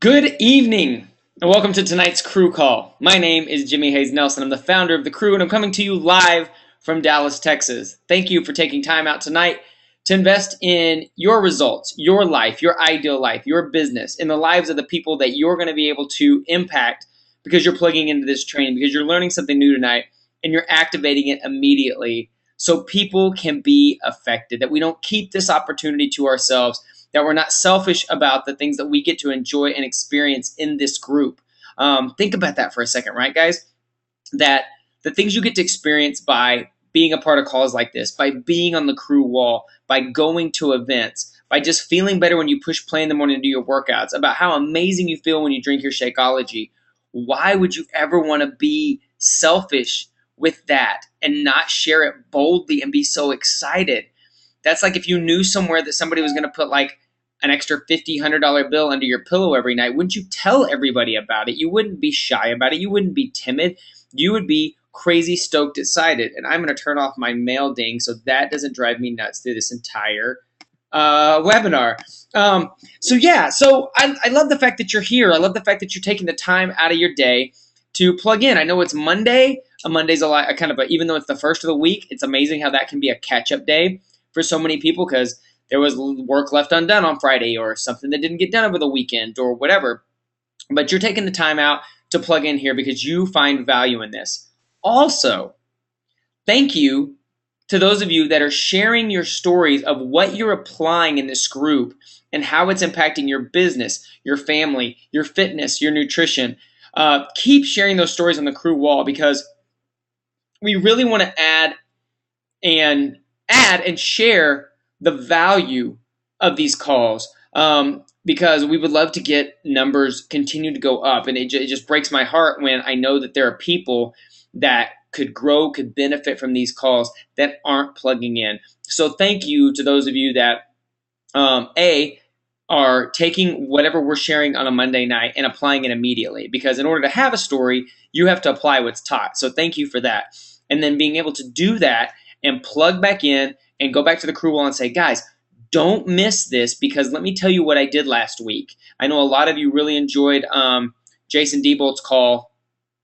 Good evening, and welcome to tonight's crew call. My name is Jimmy Hayes Nelson. I'm the founder of the crew, and I'm coming to you live from Dallas, Texas. Thank you for taking time out tonight to invest in your results, your life, your ideal life, your business, in the lives of the people that you're going to be able to impact because you're plugging into this training, because you're learning something new tonight, and you're activating it immediately so people can be affected, that we don't keep this opportunity to ourselves, that we're not selfish about the things that we get to enjoy and experience in this group. Think about that for a second, right, guys? That the things you get to experience by being a part of calls like this, by being on the crew wall, by going to events, by just feeling better when you push play in the morning to do your workouts, about how amazing you feel when you drink your Shakeology. Why would you ever want to be selfish with that and not share it boldly and be so excited? That's like if you knew somewhere that somebody was going to put like an extra $100 bill under your pillow every night. Wouldn't you tell everybody about it? You wouldn't be shy about it. You wouldn't be timid. You would be crazy stoked excited. And I'm going to turn off my mail ding so that doesn't drive me nuts through this entire webinar. So I love the fact that you're here. I love the fact that you're taking the time out of your day to plug in. I know it's Monday. Monday's even though it's the first of the week, it's amazing how that can be a catch-up day for so many people because there was work left undone on Friday or something that didn't get done over the weekend or whatever. But you're taking the time out to plug in here because you find value in this. Also, thank you to those of you that are sharing your stories of what you're applying in this group and how it's impacting your business, your family, your fitness, your nutrition. Keep sharing those stories on the crew wall because we really want to add and share the value of these calls because we would love to get numbers continue to go up. And it just breaks my heart when I know that there are people that could grow, could benefit from these calls that aren't plugging in. So thank you to those of you that, are taking whatever we're sharing on a Monday night and applying it immediately. Because in order to have a story, you have to apply what's taught. So thank you for that. And then being able to do that and plug back in and go back to the crew wall and say, guys, don't miss this because let me tell you what I did last week. I know a lot of you really enjoyed Jason Diebold's call.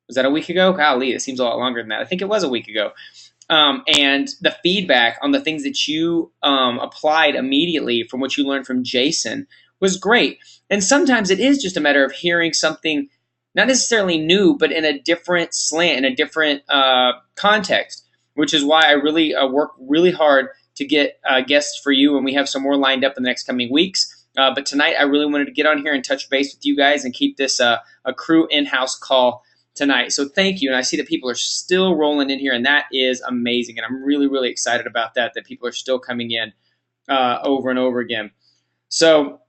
Was that a week ago? Golly, it seems a lot longer than that. I think it was a week ago. And the feedback on the things that you applied immediately from what you learned from Jason was great. And sometimes it is just a matter of hearing something not necessarily new, but in a different slant, in a different context, which is why I really work really hard to get guests for you, and we have some more lined up in the next coming weeks. But tonight, I really wanted to get on here and touch base with you guys and keep this a crew in-house call tonight. So thank you. And I see that people are still rolling in here, and that is amazing. And I'm really, really excited about that people are still coming in over and over again. So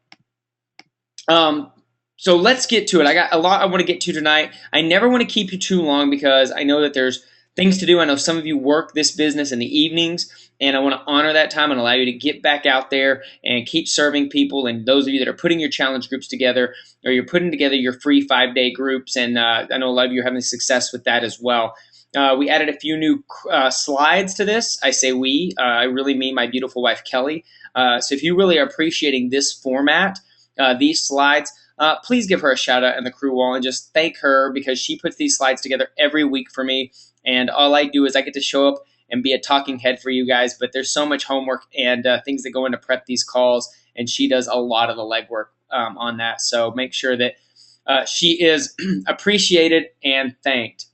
let's get to it. I got a lot I want to get to tonight. I never want to keep you too long because I know that there's things to do. I know some of you work this business in the evenings, and I want to honor that time and allow you to get back out there and keep serving people. And those of you that are putting your challenge groups together, or you're putting together your free 5-day groups, and I know a lot of you are having success with that as well. We added a few new slides to this. I say we. I really mean my beautiful wife, Kelly. So if you really are appreciating this format, these slides, please give her a shout out in the crew wall and just thank her because she puts these slides together every week for me. And all I do is I get to show up and be a talking head for you guys. But there's so much homework and things that go into prep these calls. And she does a lot of the legwork on that. So make sure that she is appreciated and thanked.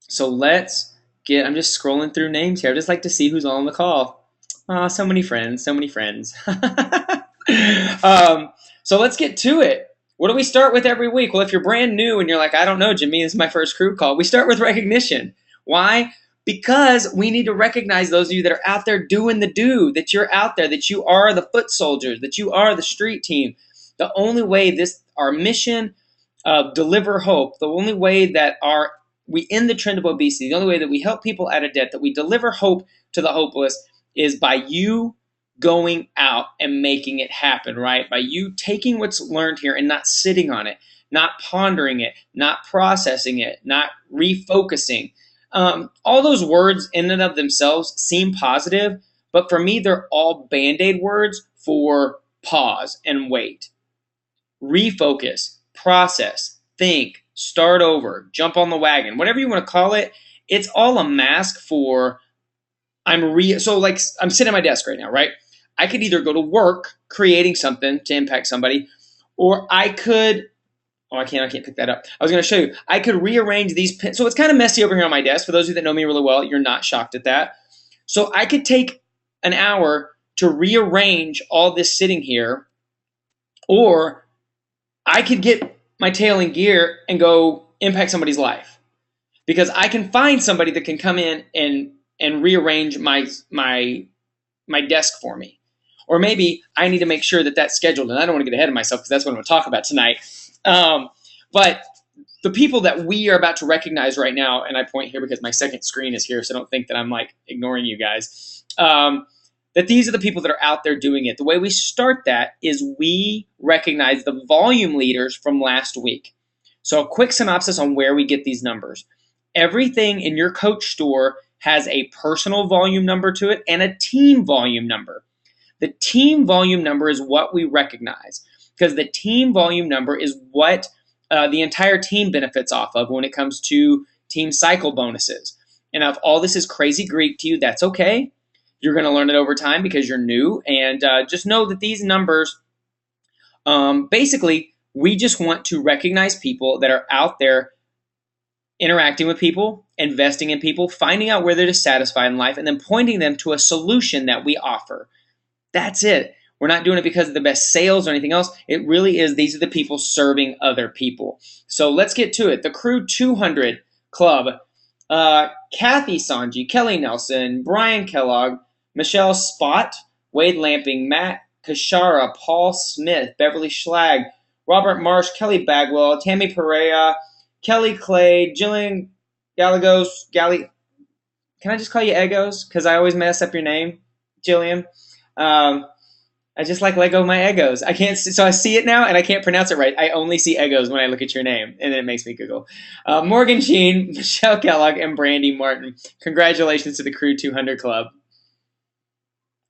So let's get, I'm just scrolling through names here. I just like to see who's on the call. So many friends, so many friends. So let's get to it. What do we start with every week? Well, if you're brand new and you're like, I don't know, Jimmy, this is my first crew call. We start with recognition. Why? Because we need to recognize those of you that are out there doing the do, that you're out there, that you are the foot soldiers, that you are the street team. The only way our mission of deliver hope, the only way that we end the trend of obesity, the only way that we help people out of debt, that we deliver hope to the hopeless is by you going out and making it happen, right? By you taking what's learned here and not sitting on it, not pondering it, not processing it, not refocusing. All those words in and of themselves seem positive, but for me, they're all Band-Aid words for pause and wait. refocus, process, think, start over, jump on the wagon, whatever you want to call it. It's all a mask for so like I'm sitting at my desk right now, right? I could either go to work creating something to impact somebody, or I could, oh, I can't pick that up. I was going to show you. I could rearrange these pins. So it's kind of messy over here on my desk. For those of you that know me really well, you're not shocked at that. So I could take an hour to rearrange all this sitting here, or I could get my tail in gear and go impact somebody's life, because I can find somebody that can come in and rearrange my desk for me. Or maybe I need to make sure that that's scheduled, and I don't want to get ahead of myself because that's what I'm going to talk about tonight. But the people that we are about to recognize right now, and I point here because my second screen is here, so don't think that I'm like ignoring you guys, that these are the people that are out there doing it. The way we start that is we recognize the volume leaders from last week. So a quick synopsis on where we get these numbers. Everything in your Coach store has a personal volume number to it and a team volume number. The team volume number is what we recognize, because the team volume number is what the entire team benefits off of when it comes to team cycle bonuses. And if all this is crazy Greek to you, that's okay. You're going to learn it over time because you're new. And just know that these numbers, basically, we just want to recognize people that are out there interacting with people, investing in people, finding out where they're dissatisfied in life, and then pointing them to a solution that we offer. That's it. We're not doing it because of the best sales or anything else. It really is, these are the people serving other people. So let's get to it. The Crew 200 Club, Kathy Sanji, Kelly Nelson, Brian Kellogg, Michelle Spott, Wade Lamping, Matt Kashara, Paul Smith, Beverly Schlag, Robert Marsh, Kelly Bagwell, Tammy Perea, Kelly Clay, Jillian Gallegos, can I just call you Egos? Because I always mess up your name, Jillian. I just like Lego my Egos. I can't, so I see it now and I can't pronounce it right. I only see Egos when I look at your name, and it makes me giggle. Morgan Sheen, Michelle Kellogg, and Brandy Martin. Congratulations to the Crew 200 Club.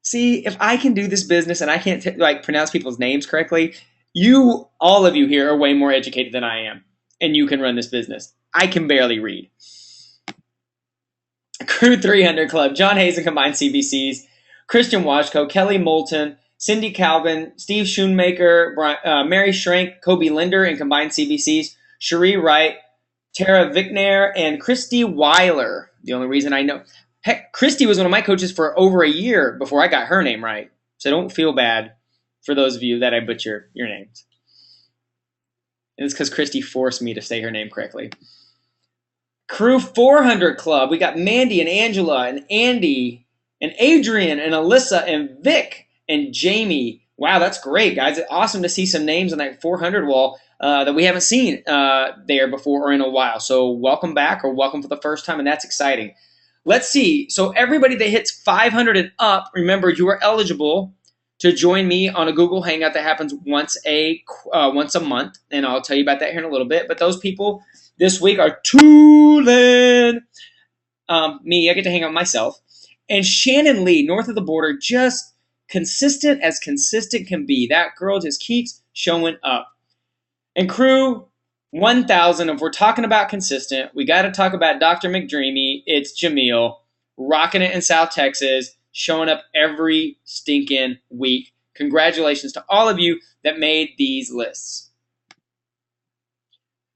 See, if I can do this business and I can't pronounce people's names correctly, all of you here are way more educated than I am, and you can run this business. I can barely read. Crew 300 Club, John Hayes and combined CBCs, Christian Washko, Kelly Moulton, Cindy Calvin, Steve Schoonmaker, Mary Schrank, Kobe Linder and combined CBCs, Cherie Wright, Tara Vicknair, and Christy Weiler. The only reason I know, heck, Christy was one of my coaches for over a year before I got her name right. So don't feel bad for those of you that I butcher your names. And it's because Christy forced me to say her name correctly. Crew 400 Club, we got Mandy and Angela and Andy and Adrian and Alyssa and Vic and Jamie. Wow, that's great, guys. It's awesome to see some names on that 400 wall that we haven't seen there before or in a while. So welcome back, or welcome for the first time, and that's exciting. Let's see. So everybody that hits 500 and up, remember, you are eligible to join me on a Google Hangout that happens once a month, and I'll tell you about that here in a little bit. But those people this week are Tulin, me, I get to hang out with myself, and Shannon Lee, north of the border, just consistent as consistent can be. That girl just keeps showing up. And Crew 1000, if we're talking about consistent, we got to talk about Dr. McDreamy. It's Jamil, rocking it in South Texas, showing up every stinking week. Congratulations to all of you that made these lists.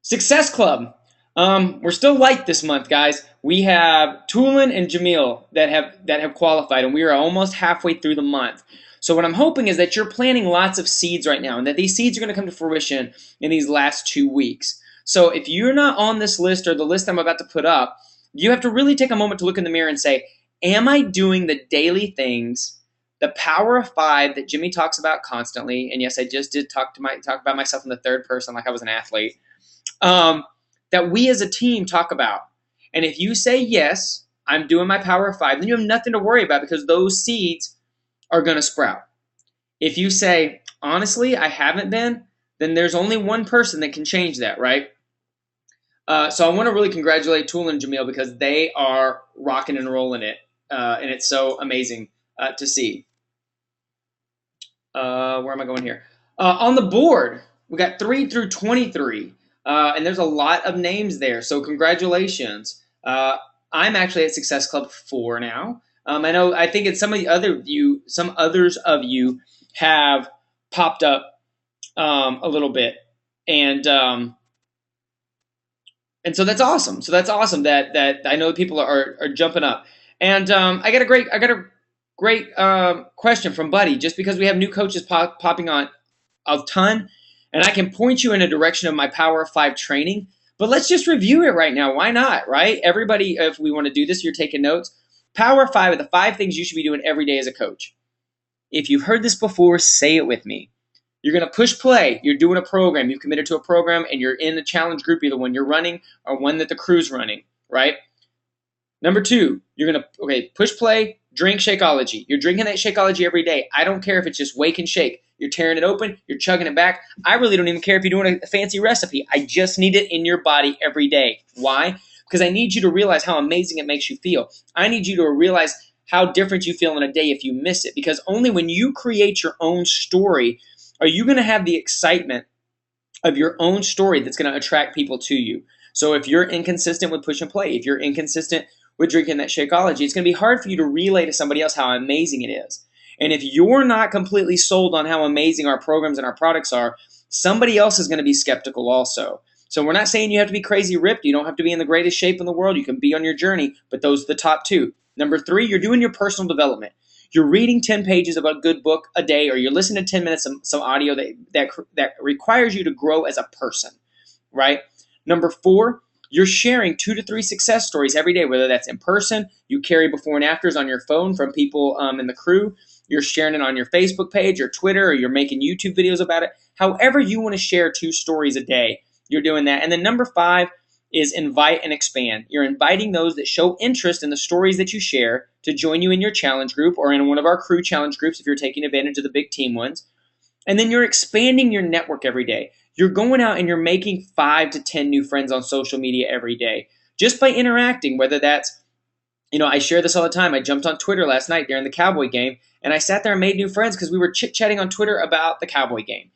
Success Club. We're still light this month, guys. We have Tulin and Jamil that have qualified, and we are almost halfway through the month. So what I'm hoping is that you're planting lots of seeds right now, and that these seeds are going to come to fruition in these last 2 weeks. So if you're not on this list or the list I'm about to put up, you have to really take a moment to look in the mirror and say, am I doing the daily things, the power of 5 that Jimmy talks about constantly? And yes, I just did talk about myself in the third person like I was an athlete. That we as a team talk about. And if you say, yes, I'm doing my power of 5, then you have nothing to worry about, because those seeds are going to sprout. If you say, honestly, I haven't been, then there's only one person that can change that, right? So I want to really congratulate Tool and Jamil, because they are rocking and rolling it. And it's so amazing to see. Where am I going here? On the board, We got 3 through 23, and there's a lot of names there. So congratulations. I'm actually at Success Club 4 now. I think it's some others of you have popped up a little bit, and so that's awesome. So that's awesome that I know people are jumping up. And I got a great question from Buddy. Just because we have new coaches popping on a ton, and I can point you in a direction of my Power of 5 training. But let's just review it right now. Why not, right? Everybody, if we want to do this, you're taking notes. Power of 5 are the 5 things you should be doing every day as a coach. If you've heard this before, say it with me. You're going to push play. You're doing a program. You've committed to a program, and you're in a challenge group, either one you're running or one that the crew's running, right? Number 2, you're going to, push play, drink Shakeology. You're drinking that Shakeology every day. I don't care if it's just wake and shake. You're tearing it open. You're chugging it back. I really don't even care if you're doing a fancy recipe. I just need it in your body every day. Why? Because I need you to realize how amazing it makes you feel. I need you to realize how different you feel in a day if you miss it. Because only when you create your own story are you going to have the excitement of your own story that's going to attract people to you. So if you're inconsistent with push and play, if you're inconsistent with drinking that Shakeology, it's going to be hard for you to relay to somebody else how amazing it is. And if you're not completely sold on how amazing our programs and our products are, somebody else is going to be skeptical also. So we're not saying you have to be crazy ripped. You don't have to be in the greatest shape in the world. You can be on your journey, but those are the top 2. Number 3, you're doing your personal development. You're reading 10 pages of a good book a day, or you're listening to 10 minutes of some audio that requires you to grow as a person, right? Number 4, you're sharing 2 to 3 success stories every day, whether that's in person, you carry before and afters on your phone from people in the crew, you're sharing it on your Facebook page or Twitter, or you're making YouTube videos about it. However you want to share 2 stories a day, you're doing that. And then number 5 is invite and expand. You're inviting those that show interest in the stories that you share to join you in your challenge group or in one of our crew challenge groups if you're taking advantage of the big team ones. And then you're expanding your network every day. You're going out and you're making 5 to 10 new friends on social media every day just by interacting, whether that's, I share this all the time. I jumped on Twitter last night during the Cowboy game, and I sat there and made new friends because we were chit-chatting on Twitter about the Cowboy game.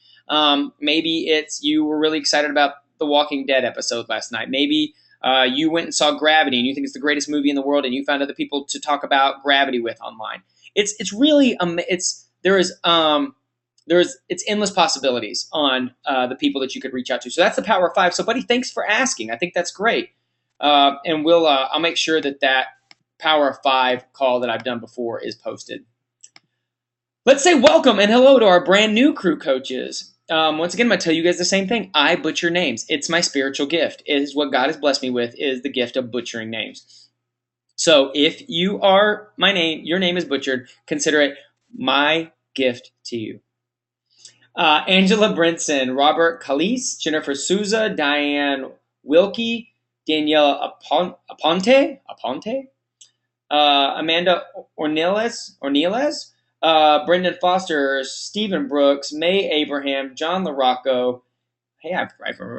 Maybe it's you were really excited about the Walking Dead episode last night. Maybe you went and saw Gravity and you think it's the greatest movie in the world, and you found other people to talk about Gravity with online. It's really there's endless possibilities on the people that you could reach out to. So that's the Power of 5. So, buddy, thanks for asking. I think that's great, and I'll make sure that Power of 5 call that I've done before is posted. Let's say welcome and hello to our brand new crew coaches. Once again, I'm going to tell you guys the same thing. I butcher names. It's my spiritual gift. It is what God has blessed me with, is the gift of butchering names. So if your name is butchered, consider it my gift to you. Angela Brinson, Robert Calise, Jennifer Souza, Diane Wilkie, Danielle Aponte, Amanda Ornelas, Brendan Foster, Stephen Brooks, May Abraham, John LaRocco. Hey, I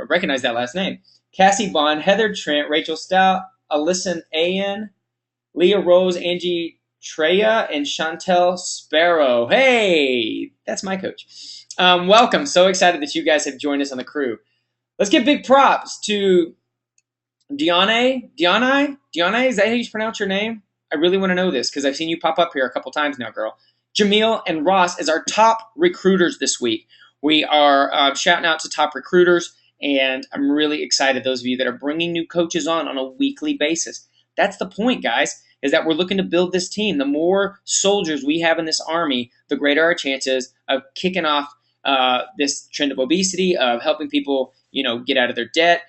recognize that last name. Cassie Bond, Heather Trent, Rachel Stout, Alyson Ayan, Leah Rose, Angie Treya, and Chantel Sparrow. Hey, that's my coach. Welcome. So excited that you guys have joined us on the crew. Let's give big props to Diane, is that how you pronounce your name? I really want to know this because I've seen you pop up here a couple times now, girl. Jamil and Ross as our top recruiters this week. We are shouting out to top recruiters, and I'm really excited, those of you that are bringing new coaches on a weekly basis. That's the point, guys, is that we're looking to build this team. The more soldiers we have in this army, the greater our chances of kicking off this trend of obesity, of helping people, get out of their debt.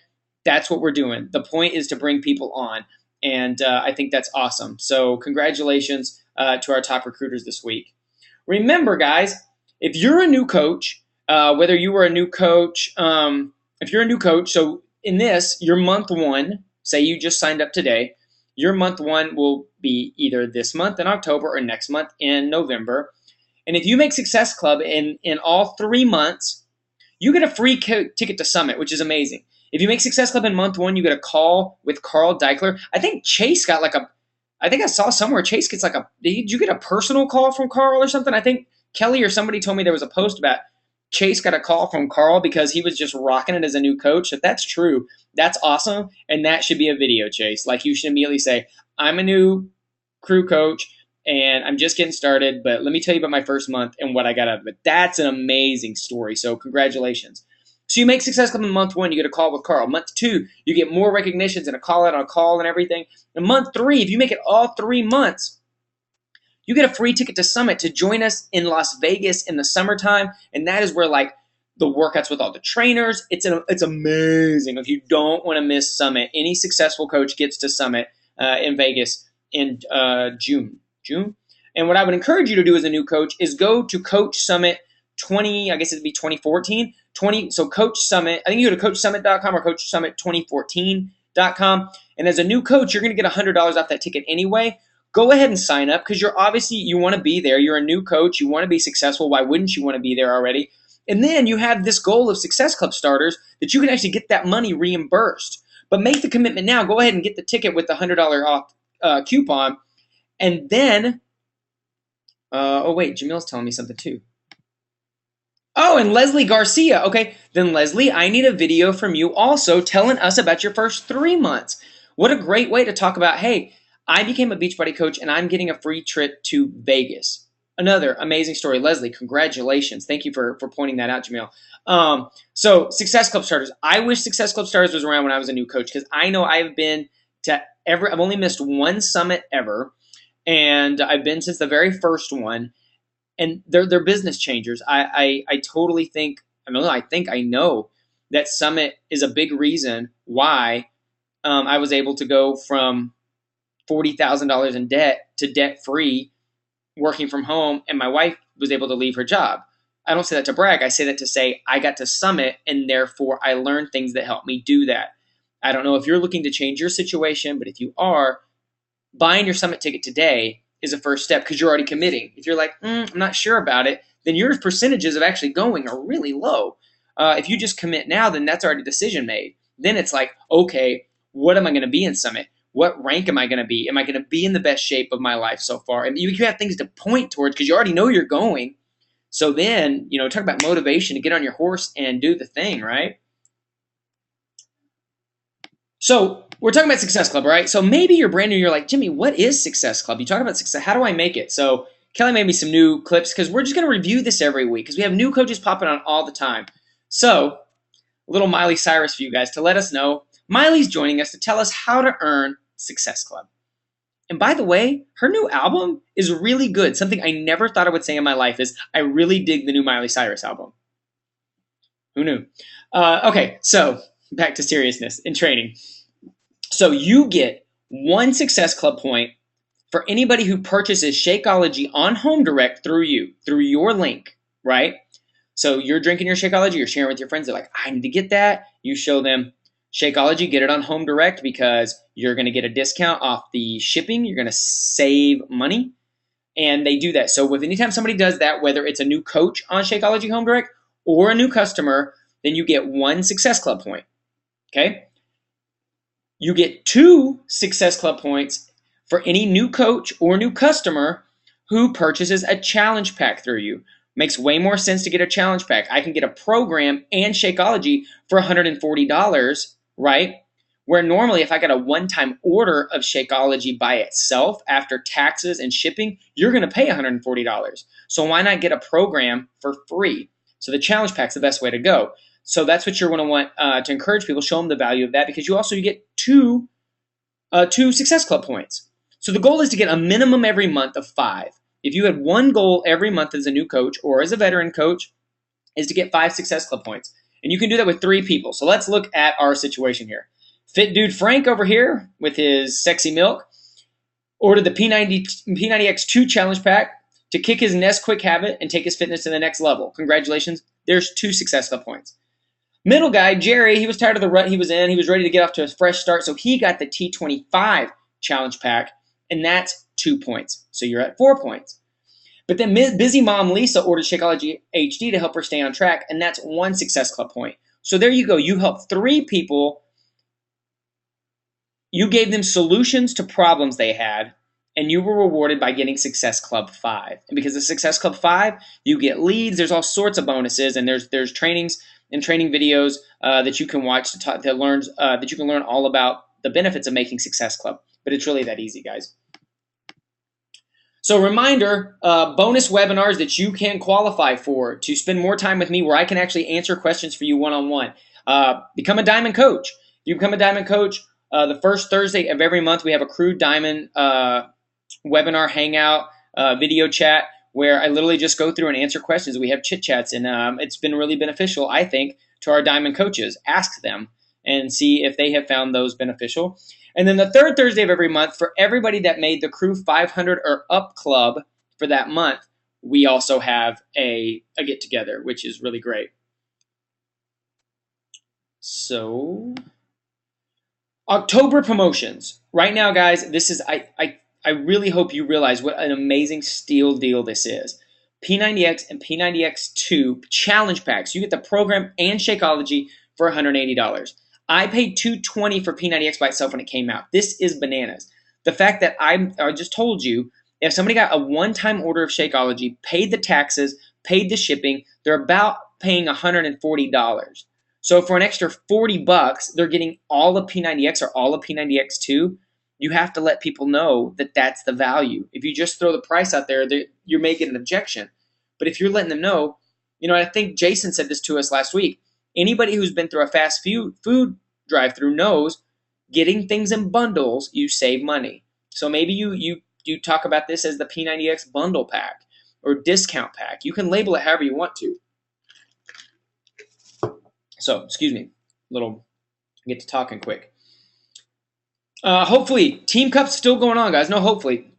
That's what we're doing. The point is to bring people on, and I think that's awesome. So congratulations to our top recruiters this week. Remember, guys, if you're a new coach, whether you were a new coach, if you're a new coach, so in this, your month 1, say you just signed up today, your month 1 will be either this month in October or next month in November. And if you make Success Club in all 3 months, you get a free ticket to Summit, which is amazing. If you make Success Club in month 1, you get a call with Carl Deichler. I think Chase got I think I saw somewhere Chase gets did you get a personal call from Carl or something? I think Kelly or somebody told me there was a post about Chase got a call from Carl because he was just rocking it as a new coach. If that's true, that's awesome. And that should be a video, Chase. Like, you should immediately say, I'm a new crew coach and I'm just getting started, but let me tell you about my first month and what I got out of it. That's an amazing story. So congratulations. So you make Success Club in month 1, you get a call with Carl. Month 2, you get more recognitions and a call out on a call and everything. In month 3, if you make it all 3 months, you get a free ticket to Summit to join us in Las Vegas in the summertime. And that is where, like, the workouts with all the trainers, it's amazing. If you don't want to miss Summit, any successful coach gets to Summit in Vegas in June. And what I would encourage you to do as a new coach is go to Coach Summit 20, I guess it'd be 2014. So Coach Summit, I think you go to CoachSummit.com or CoachSummit2014.com. And as a new coach, you're going to get $100 off that ticket anyway. Go ahead and sign up because you want to be there. You're a new coach. You want to be successful. Why wouldn't you want to be there already? And then you have this goal of Success Club starters that you can actually get that money reimbursed. But make the commitment now. Go ahead and get the ticket with the $100 off coupon. And then, oh wait, Jamil's telling me something too. Oh, and Leslie Garcia. Okay, then Leslie, I need a video from you also telling us about your first 3 months. What a great way to talk about, hey, I became a Beachbody coach and I'm getting a free trip to Vegas. Another amazing story. Leslie, congratulations. Thank you for pointing that out, Jamil. So Success Club starters. I wish Success Club starters was around when I was a new coach because I know I've only missed one summit ever, and I've been since the very first one. And they're business changers. I totally think, I know that Summit is a big reason why I was able to go from $40,000 in debt to debt-free, working from home, and my wife was able to leave her job. I don't say that to brag. I say that to say I got to Summit, and therefore I learned things that helped me do that. I don't know if you're looking to change your situation, but if you are, buying your Summit ticket today is a first step because you're already committing. If you're like, I'm not sure about it, then your percentages of actually going are really low. If you just commit now, then that's already a decision made. Then it's like, okay, what am I going to be in Summit? What rank am I going to be? Am I going to be in the best shape of my life so far? And you have things to point towards because you already know you're going. So then, talk about motivation to get on your horse and do the thing, right? So we're talking about Success Club, right? So maybe you're brand new. You're like, Jimmy, what is Success Club? You talk about success. How do I make it? So Kelly made me some new clips because we're just going to review this every week because we have new coaches popping on all the time. So a little Miley Cyrus for you guys to let us know. Miley's joining us to tell us how to earn Success Club. And by the way, her new album is really good. Something I never thought I would say in my life is I really dig the new Miley Cyrus album. Who knew? Okay, so back to seriousness in training. So you get 1 Success Club point for anybody who purchases Shakeology on Home Direct through your link, right? So you're drinking your Shakeology, you're sharing with your friends. They're like, I need to get that. You show them Shakeology, get it on Home Direct because you're going to get a discount off the shipping. You're going to save money. And they do that. So anytime somebody does that, whether it's a new coach on Shakeology Home Direct or a new customer, then you get 1 Success Club point, okay? You get 2 Success Club points for any new coach or new customer who purchases a challenge pack through you. Makes way more sense to get a challenge pack. I can get a program and Shakeology for $140, right? Where normally if I got a one-time order of Shakeology by itself after taxes and shipping, you're going to pay $140. So why not get a program for free? So the challenge pack's the best way to go. So that's what you're going to want to encourage people, show them the value of that because you get two Success Club points. So the goal is to get a minimum every month of 5. If you had one goal every month as a new coach or as a veteran coach is to get 5 Success Club points. And you can do that with 3 people. So let's look at our situation here. Fit Dude Frank over here with his sexy milk ordered the P90X2 challenge pack to kick his Nest Quick habit and take his fitness to the next level. Congratulations. There's 2 Success Club points. Middle guy, Jerry, he was tired of the rut he was in. He was ready to get off to a fresh start, so he got the T25 challenge pack, and that's 2 points. So you're at 4 points. But then busy mom Lisa ordered Shakeology HD to help her stay on track, and that's 1 Success Club point. So there you go. You helped 3 people. You gave them solutions to problems they had, and you were rewarded by getting Success Club 5. And because of Success Club 5, you get leads. There's all sorts of bonuses, and there's trainings and training videos that you can watch that you can learn all about the benefits of making Success Club. But it's really that easy, guys. So reminder, bonus webinars that you can qualify for to spend more time with me where I can actually answer questions for you one-on-one. Become a Diamond Coach. If you become a Diamond Coach, the first Thursday of every month, we have a Crew Diamond webinar hangout video chat where I literally just go through and answer questions. We have chit chats, and it's been really beneficial, I think, to our Diamond Coaches. Ask them and see if they have found those beneficial. And then the third Thursday of every month, for everybody that made the Crew 500 or Up Club for that month, we also have a get-together, which is really great. So, October promotions. Right now, guys, this is I really hope you realize what an amazing steal deal this is. P90X and P90X2 challenge packs. You get the program and Shakeology for $180. I paid $220 for P90X by itself when it came out. This is bananas. The fact that I just told you, if somebody got a one-time order of Shakeology, paid the taxes, paid the shipping, they're about paying $140. So for an extra $40, they're getting all of P90X or all of P90X2. You have to let people know that that's the value. If you just throw the price out there, you're making an objection. But if you're letting them know, I think Jason said this to us last week. Anybody who's been through a fast food drive-through knows getting things in bundles, you save money. So maybe you talk about this as the P90X bundle pack or discount pack. You can label it however you want to. So, excuse me, get to talking quick. Hopefully, Team Cup's still going on, guys. No, hopefully.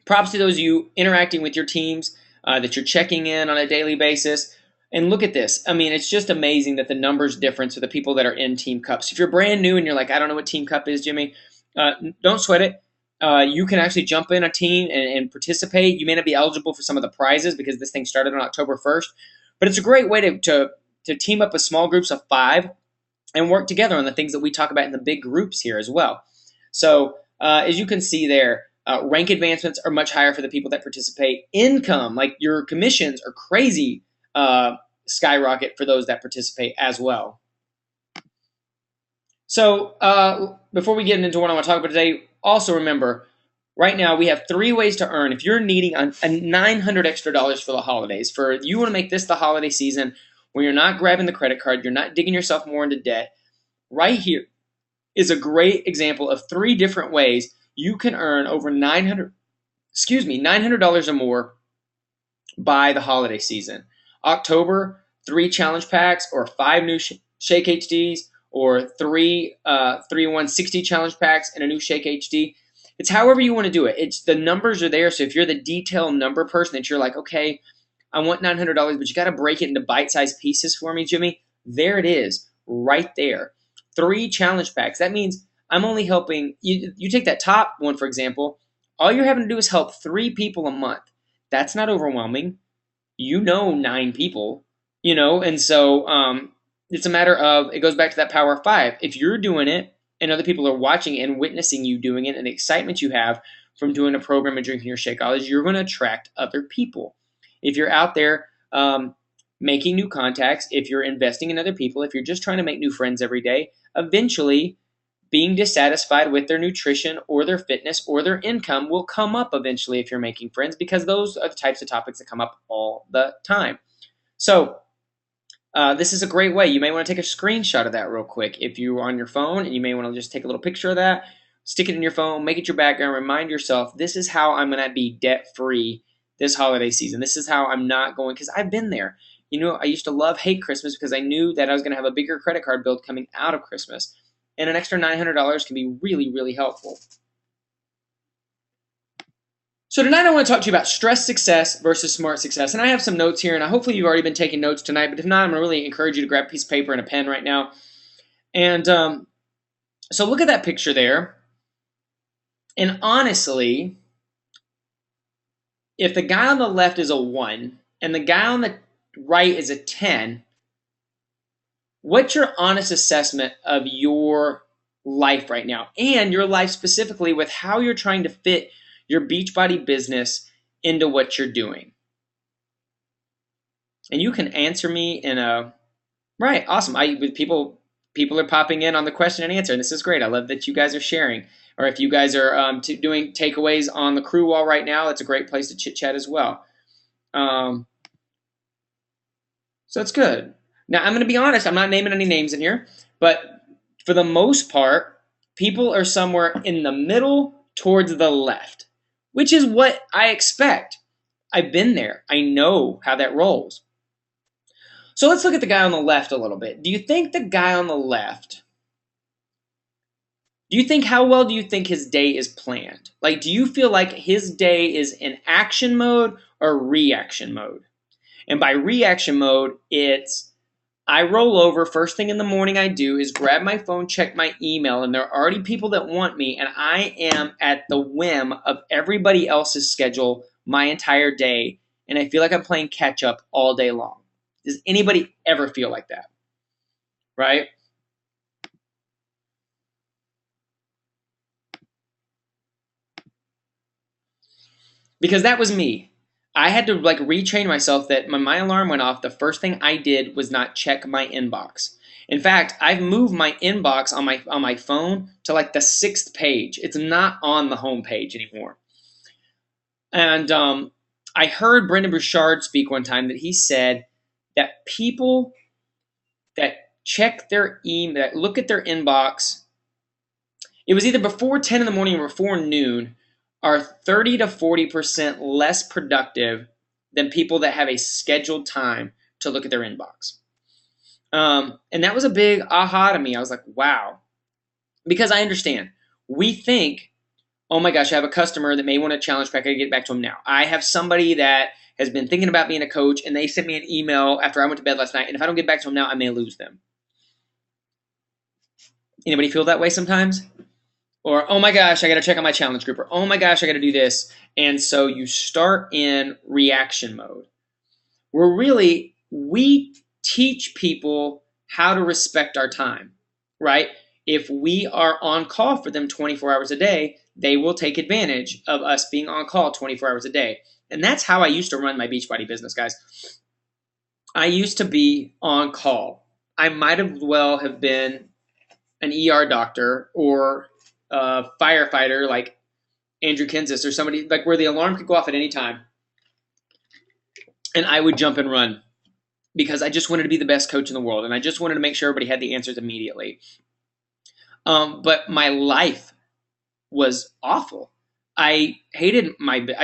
Props to those of you interacting with your teams, that you're checking in on a daily basis. And look at this. I mean, it's just amazing that the numbers difference for the people that are in Team Cups. If you're brand new and you're like, I don't know what Team Cup is, Jimmy, don't sweat it. You can actually jump in a team and participate. You may not be eligible for some of the prizes because this thing started on October 1st. But it's a great way to team up with small groups of 5 and work together on the things that we talk about in the big groups here as well. So as you can see there, rank advancements are much higher for the people that participate. Income, like your commissions, are crazy skyrocket for those that participate as well. So before we get into what I want to talk about today, also remember, right now we have 3 ways to earn. If you're needing a $900 extra for the holidays, you want to make this the holiday season where you're not grabbing the credit card, you're not digging yourself more into debt, right here is a great example of 3 different ways you can earn over $900 or more by the holiday season. October, 3 challenge packs or 5 new Shake HDs or 3 160 challenge packs and a new Shake HD. It's however you want to do it. It's the numbers are there. So if you're the detail number person that you're like, okay, I want $900, but you got to break it into bite-sized pieces for me, Jimmy. There it is, right there. 3 challenge packs. That means I'm only helping you. You take that top one, for example. All you're having to do is help 3 people a month. That's not overwhelming. 9 people, and so it's a matter of, it goes back to that power of 5. If you're doing it and other people are watching and witnessing you doing it and the excitement you have from doing a program and drinking your Shakeology, you're going to attract other people. If you're out there making new contacts, if you're investing in other people, if you're just trying to make new friends every day, eventually being dissatisfied with their nutrition or their fitness or their income will come up eventually if you're making friends, because those are the types of topics that come up all the time. So this is a great way. You may want to take a screenshot of that real quick if you're on your phone, and you may want to just take a little picture of that, stick it in your phone, make it your background, remind yourself, this is how I'm going to be debt-free this holiday season. This is how I'm not going, because I've been there. I used to hate Christmas because I knew that I was going to have a bigger credit card bill coming out of Christmas. And an extra $900 can be really, really helpful. So tonight I want to talk to you about stress success versus smart success. And I have some notes here, and hopefully you've already been taking notes tonight. But if not, I'm going to really encourage you to grab a piece of paper and a pen right now. And so look at that picture there. And honestly, if the guy on the left is a 1 and the guy on the right is a 10, what's your honest assessment of your life right now, and your life specifically with how you're trying to fit your Beachbody business into what you're doing? And you can answer me in a right. Awesome. People are popping in on the question and answer, and this is great. I love that you guys are sharing. Or if you guys are doing takeaways on the crew wall right now, it's a great place to chit chat as well. So it's good. Now I'm going to be honest. I'm not naming any names in here, but for the most part, people are somewhere in the middle towards the left, which is what I expect. I've been there. I know how that rolls. So let's look at the guy on the left a little bit. Do you think the guy on the left, how well do you think his day is planned? Like, do you feel like his day is in action mode or reaction mode? And by reaction mode, it's I roll over, first thing in the morning I do is grab my phone, check my email, and there are already people that want me, and I am at the whim of everybody else's schedule my entire day, and I feel like I'm playing catch up all day long. Does anybody ever feel like that? Right? Because that was me. I had to retrain myself that when my alarm went off, the first thing I did was not check my inbox. In fact, I've moved my inbox on my phone to the 6th page. It's not on the home page anymore. And I heard Brendon Burchard speak one time that he said that people that check their email, that look at their inbox, it was either before 10 in the morning or before noon, are 30 to 40% less productive than people that have a scheduled time to look at their inbox. And that was a big aha to me. I was like, wow. Because I understand. We think, oh my gosh, I have a customer that may want a challenge pack. I gotta get back to them now. I have somebody that has been thinking about being a coach, and they sent me an email after I went to bed last night, and if I don't get back to them now, I may lose them. Anybody feel that way sometimes? Or, oh my gosh, I got to check on my challenge group. Or, oh my gosh, I got to do this. And so you start in reaction mode. We teach people how to respect our time, right? If we are on call for them 24 hours a day, they will take advantage of us being on call 24 hours a day. And that's how I used to run my Beachbody business, guys. I used to be on call. I might have well have been an ER doctor or a firefighter like Andrew Kansas or somebody where the alarm could go off at any time. And I would jump and run because I just wanted to be the best coach in the world. And I just wanted to make sure everybody had the answers immediately. But my life was awful. I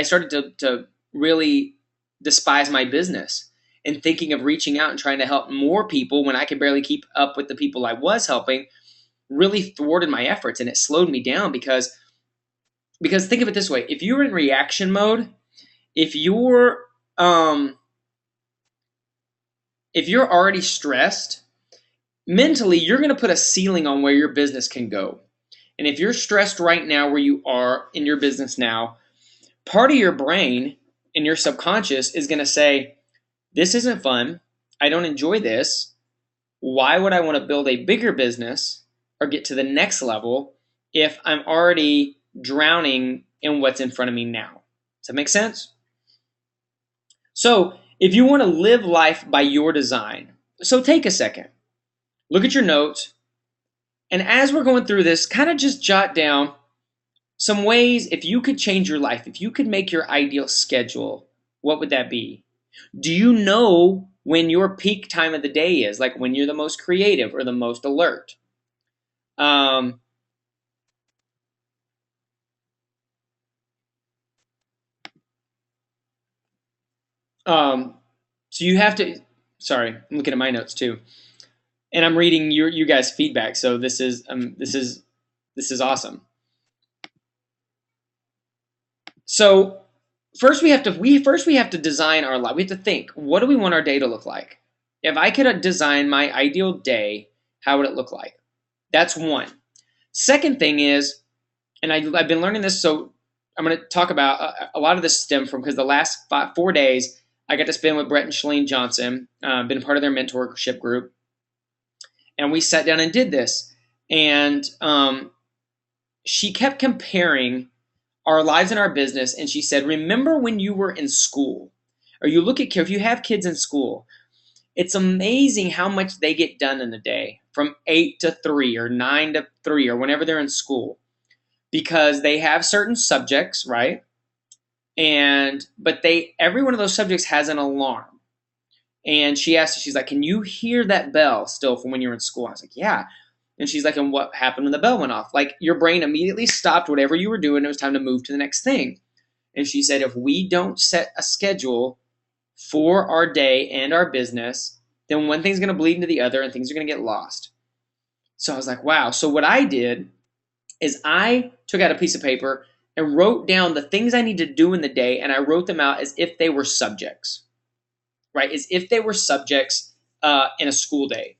started to really despise my business and thinking of reaching out and trying to help more people when I could barely keep up with the people I was helping really thwarted my efforts, and it slowed me down because think of it this way. If you're in reaction mode, if you're already stressed, mentally you're going to put a ceiling on where your business can go. And if you're stressed right now where you are in your business now, part of your brain and your subconscious is going to say, this isn't fun. I don't enjoy this. Why would I want to build a bigger business or get to the next level if I'm already drowning in what's in front of me now? Does that make sense? So if you want to live life by your design, so take a second, look at your notes, and as we're going through this, kind of just jot down some ways if you could change your life, if you could make your ideal schedule, what would that be? Do you know when your peak time of the day is, like when you're the most creative or the most alert? So you have to, sorry, I'm looking at my notes too, and I'm reading you guys' feedback. So this is awesome. So first we have to design our life. We have to think, what do we want our day to look like? If I could design my ideal day, how would it look like? That's one. Second thing is, and I've been learning this, so I'm going to talk about a lot of this stem from because the last 4 days I got to spend with Brett and Shalene Johnson, been a part of their mentorship group, and we sat down and did this. And she kept comparing our lives and our business. And she said, remember when you were in school, or you look at, if you have kids in school, it's amazing how much they get done in a day from 8 to 3 or 9 to 3 or whenever they're in school, because they have certain subjects, right? But every one of those subjects has an alarm. And she's like, can you hear that bell still from when you were in school? I was like, yeah. And she's like, and what happened when the bell went off? Like, your brain immediately stopped whatever you were doing. It was time to move to the next thing. And she said, if we don't set a schedule for our day and our business, then one thing's going to bleed into the other and things are going to get lost. So I was like, wow. So what I did is I took out a piece of paper and wrote down the things I need to do in the day, and I wrote them out as if they were subjects, right? As if they were subjects in a school day.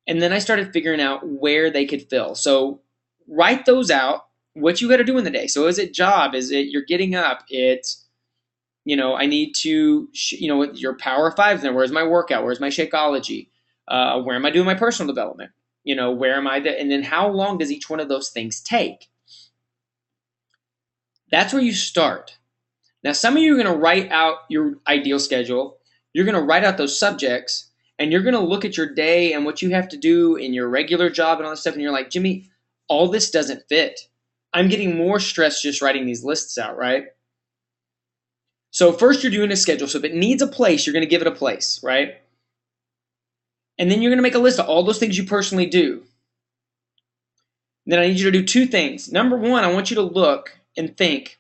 And then I started figuring out where they could fill. So write those out, what you got to do in the day. So is it job? Is it you're getting up? It's, I need to, your Power Fives. Then where's my workout? Where's my Shakeology? Where am I doing my personal development? Where am I? And then how long does each one of those things take? That's where you start. Now, some of you are going to write out your ideal schedule. You're going to write out those subjects, and you're going to look at your day and what you have to do in your regular job and all this stuff. And you're like, Jimmy, all this doesn't fit. I'm getting more stressed just writing these lists out, right? So first you're doing a schedule. So if it needs a place, you're going to give it a place, right? And then you're going to make a list of all those things you personally do. And then I need you to do two things. Number one, I want you to look and think,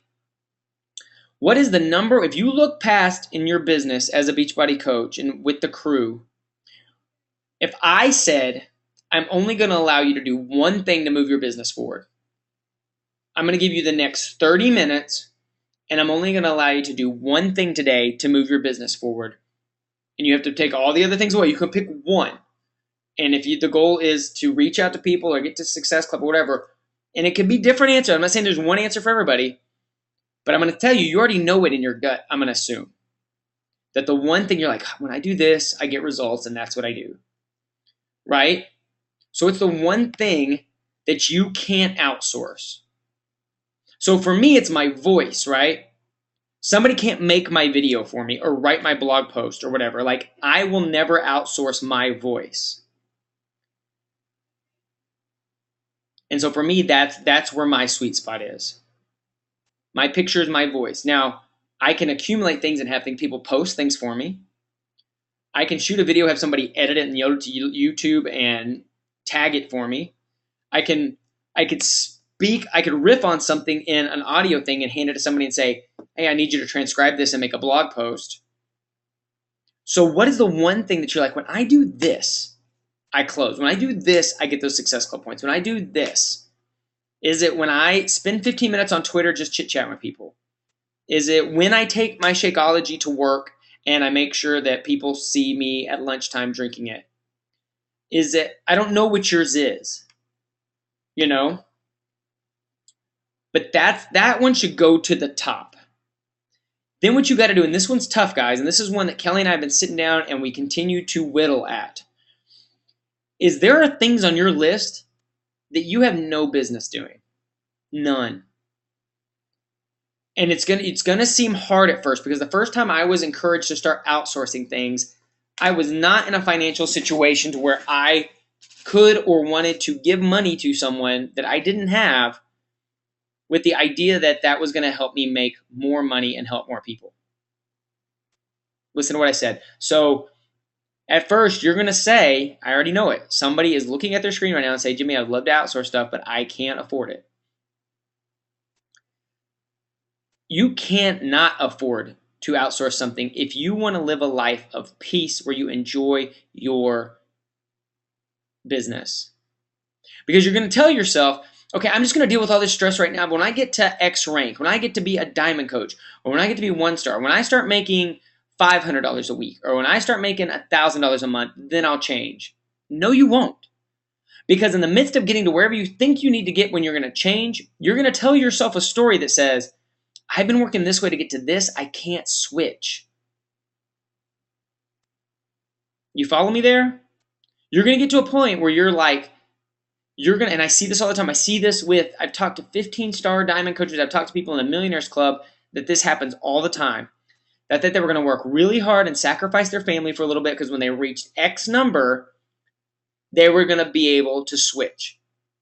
what is the number, if you look past in your business as a Beachbody coach and with the crew, if I said, I'm only going to allow you to do one thing to move your business forward, I'm going to give you the next 30 minutes, and I'm only going to allow you to do one thing today to move your business forward. And you have to take all the other things away. You can pick one. And if the goal is to reach out to people or get to Success Club or whatever, and it could be different answers. I'm not saying there's one answer for everybody, but I'm going to tell you, you already know it in your gut, I'm going to assume. That the one thing you're like, when I do this, I get results, and that's what I do. Right? So it's the one thing that you can't outsource. So for me, it's my voice, right? Somebody can't make my video for me or write my blog post or whatever. Like, I will never outsource my voice. And so for me, that's where my sweet spot is. My picture is my voice. Now, I can accumulate things and have people post things for me. I can shoot a video, have somebody edit it and upload to YouTube and tag it for me. I could speak, I could riff on something in an audio thing and hand it to somebody and say, hey, I need you to transcribe this and make a blog post. So what is the one thing that you're like, when I do this, I close. When I do this, I get those Success Club points. When I do this, is it when I spend 15 minutes on Twitter just chit-chatting with people? Is it when I take my Shakeology to work and I make sure that people see me at lunchtime drinking it? Is it, I don't know what yours is, But that one should go to the top. Then what you got to do, and this one's tough, guys, and this is one that Kelly and I have been sitting down and we continue to whittle at, is there are things on your list that you have no business doing. None. And it's gonna seem hard at first, because the first time I was encouraged to start outsourcing things, I was not in a financial situation to where I could or wanted to give money to someone that I didn't have, with the idea that that was going to help me make more money and help more people. Listen to what I said. So at first, you're going to say, I already know it. Somebody is looking at their screen right now and say, Jimmy, I'd love to outsource stuff, but I can't afford it. You can't not afford to outsource something if you want to live a life of peace where you enjoy your business. Because you're going to tell yourself, okay, I'm just going to deal with all this stress right now, but when I get to X rank, when I get to be a diamond coach, or when I get to be 1-star, when I start making $500 a week, or when I start making $1,000 a month, then I'll change. No, you won't. Because in the midst of getting to wherever you think you need to get when you're going to change, you're going to tell yourself a story that says, I've been working this way to get to this, I can't switch. You follow me there? You're going to get to a point where you're like, and I see this all the time. I've talked to 15-star diamond coaches. I've talked to people in the Millionaires Club that this happens all the time. That they were going to work really hard and sacrifice their family for a little bit because when they reached X number, they were going to be able to switch.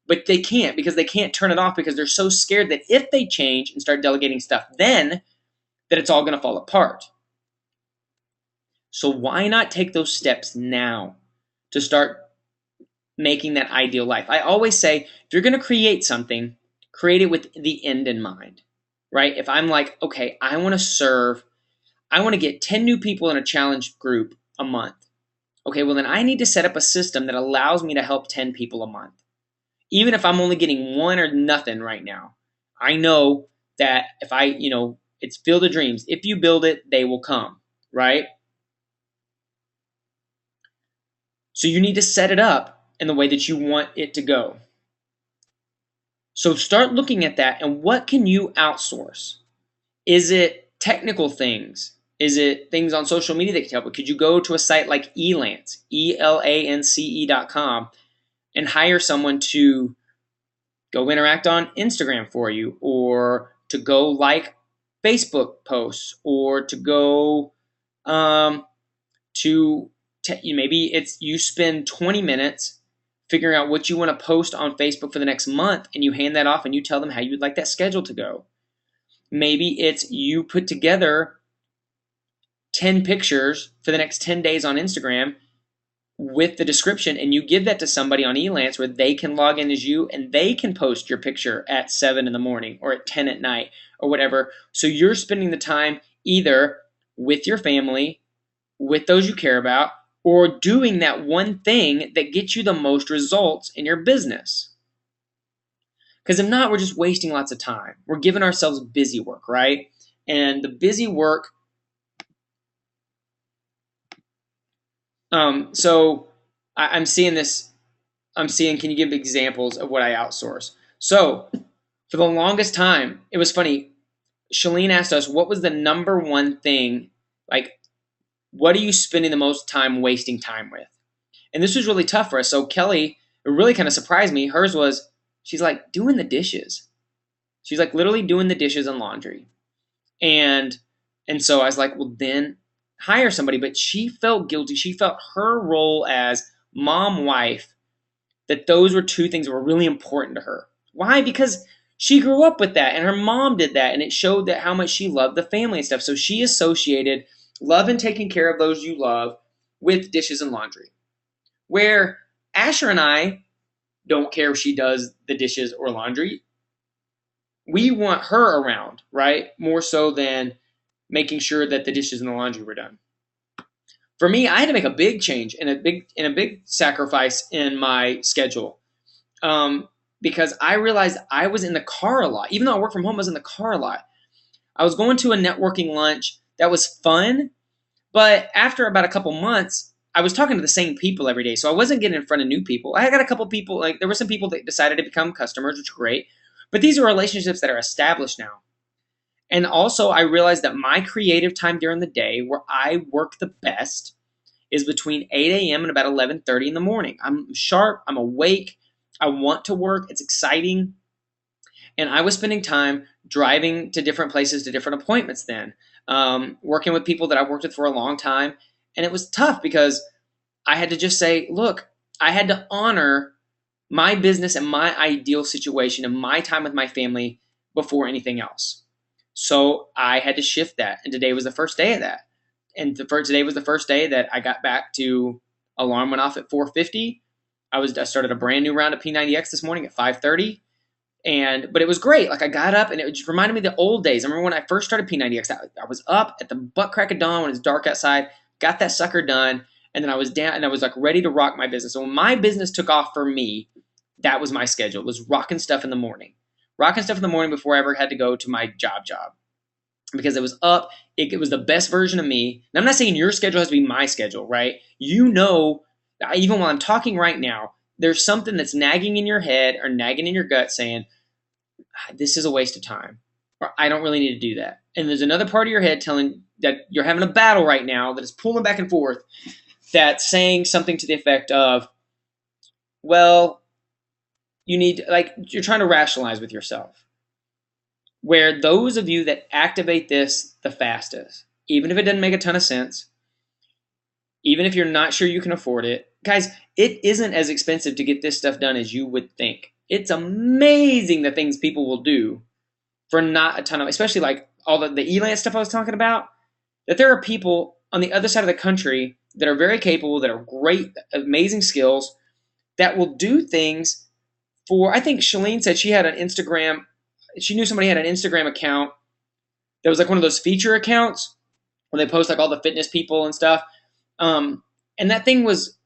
But they can't because they can't turn it off because they're so scared that if they change and start delegating stuff then, that it's all going to fall apart. So why not take those steps now to start making that ideal life? I always say, if you're going to create something, create it with the end in mind, right? If I'm like, okay, I want to get 10 new people in a challenge group a month. Okay, well then I need to set up a system that allows me to help 10 people a month. Even if I'm only getting one or nothing right now, I know that if it's Field of Dreams. If you build it, they will come, right? So you need to set it up in the way that you want it to go. So start looking at that and what can you outsource? Is it technical things? Is it things on social media that can help? Could you go to a site like Elance, ELANCE.com, and hire someone to go interact on Instagram for you, or to go like Facebook posts, or to go maybe it's you spend 20 minutes figuring out what you want to post on Facebook for the next month, and you hand that off and you tell them how you'd like that schedule to go. Maybe it's you put together 10 pictures for the next 10 days on Instagram with the description, and you give that to somebody on Elance where they can log in as you and they can post your picture at 7 in the morning or at 10 at night or whatever. So you're spending the time either with your family, with those you care about, or doing that one thing that gets you the most results in your business. Because if not, we're just wasting lots of time. We're giving ourselves busy work, right? And the busy work, so I'm seeing, can you give examples of what I outsource? So for the longest time, it was funny. Shalene asked us, what was the number one thing, like, what are you spending the most time wasting time with? And this was really tough for us. So Kelly, it really kind of surprised me. Hers was, she's like, doing the dishes. She's like literally doing the dishes and laundry. And so I was like, well, then hire somebody. But she felt guilty. She felt her role as mom, wife, that those were two things that were really important to her. Why? Because she grew up with that and her mom did that, and it showed that how much she loved the family and stuff. So she associated love and taking care of those you love with dishes and laundry. Where Asher and I don't care if she does the dishes or laundry. We want her around, right? More so than making sure that the dishes and the laundry were done. For me, I had to make a big change and a big sacrifice in my schedule, because I realized I was in the car a lot. Even though I work from home, I was in the car a lot. I was going to a networking lunch that was fun, but after about a couple months, I was talking to the same people every day, so I wasn't getting in front of new people. I got a couple people, like there were some people that decided to become customers, which are great, but these are relationships that are established now. And also, I realized that my creative time during the day, where I work the best, is between 8 a.m. and about 11:30 in the morning. I'm sharp, I'm awake, I want to work, it's exciting. And I was spending time driving to different places, to different appointments then, working with people that I've worked with for a long time. And it was tough because I had to just say, look, I had to honor my business and my ideal situation and my time with my family before anything else. So I had to shift that. And today was the first day of that. And today was the first day that I got back to alarm went off at 4:50. I started a brand new round of P90X this morning at 5:30. But it was great. Like I got up and it just reminded me of the old days. I remember when I first started P90X, I was up at the butt crack of dawn when it's dark outside, got that sucker done, and then I was down and I was like ready to rock my business. So when my business took off for me, that was my schedule. It was rocking stuff in the morning. Rocking stuff in the morning before I ever had to go to my job. Because it was up, it was the best version of me. And I'm not saying your schedule has to be my schedule, right? You know, even while I'm talking right now, there's something that's nagging in your head or nagging in your gut saying, this is a waste of time, or I don't really need to do that. And there's another part of your head telling that you're having a battle right now that is pulling back and forth, that's saying something to the effect of, well, you need, like, you're trying to rationalize with yourself. Where those of you that activate this the fastest, even if it doesn't make a ton of sense, even if you're not sure you can afford it, guys, it isn't as expensive to get this stuff done as you would think. It's amazing the things people will do for not a ton of, especially like all the Elance stuff I was talking about, that there are people on the other side of the country that are very capable, that are great, amazing skills, that will do things for, I think Shalene said she had an Instagram, she knew somebody had an Instagram account that was like one of those feature accounts where they post like all the fitness people and stuff. And that thing was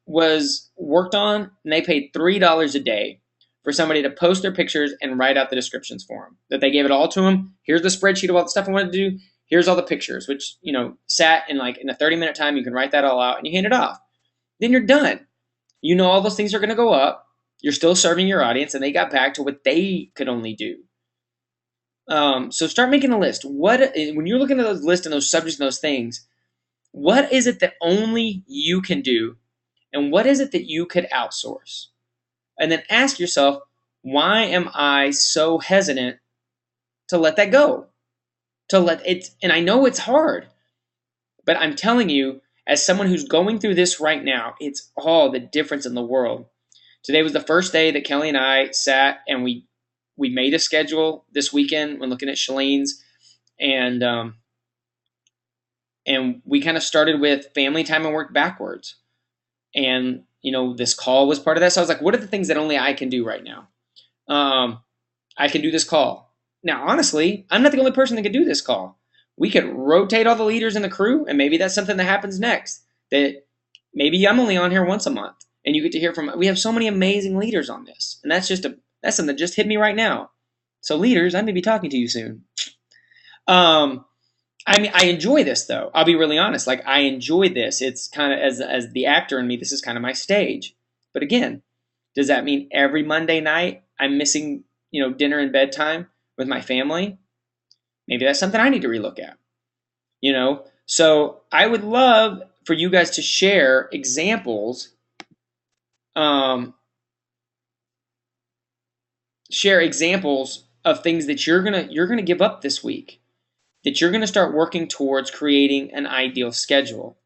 worked on, and they paid $3 a day for somebody to post their pictures and write out the descriptions for them. That they gave it all to them. Here's the spreadsheet of all the stuff I wanted to do. Here's all the pictures, which, sat in like in a 30-minute time. You can write that all out and you hand it off. Then you're done. You know all those things are going to go up. You're still serving your audience, and they got back to what they could only do. So start making a list. When you're looking at those lists and those subjects and those things, what is it that only you can do, and what is it that you could outsource? And then ask yourself, why am I so hesitant to let that go? And I know it's hard, but I'm telling you, as someone who's going through this right now, it's all the difference in the world. Today was the first day that Kelly and I sat and we made a schedule this weekend when looking at Shalene's, and we kind of started with family time and worked backwards. And, this call was part of that. So I was like, what are the things that only I can do right now? I can do this call. Now, honestly, I'm not the only person that can do this call. We could rotate all the leaders in the crew, and maybe that's something that happens next. That maybe I'm only on here once a month, and you get to hear from. We have so many amazing leaders on this, and that's something that just hit me right now. So, leaders, I may be talking to you soon. I enjoy this, though. I'll be really honest. Like, I enjoy this. It's kind of, as the actor in me, this is kind of my stage. But again, does that mean every Monday night I'm missing, dinner and bedtime with my family? Maybe that's something I need to relook at. So I would love for you guys to share examples. Share examples of things that you're gonna give up this week, that you're gonna start working towards creating an ideal schedule.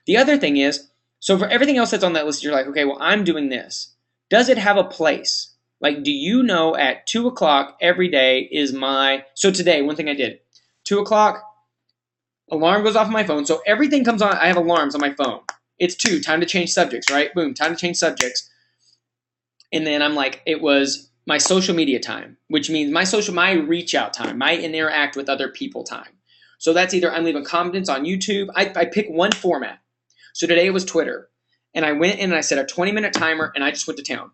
The other thing is, so for everything else that's on that list, you're like, okay, well, I'm doing this. Does it have a place? Like, do you know at 2 o'clock every day is so today, one thing I did, 2 o'clock, alarm goes off on my phone. So everything comes on, I have alarms on my phone. It's 2, time to change subjects, right? Boom, time to change subjects. And then I'm like, it was my social media time, which means my reach out time, my interact with other people time. So that's either I'm leaving comments on YouTube. I pick one format. So today it was Twitter. And I went in and I set a 20-minute timer, and I just went to town.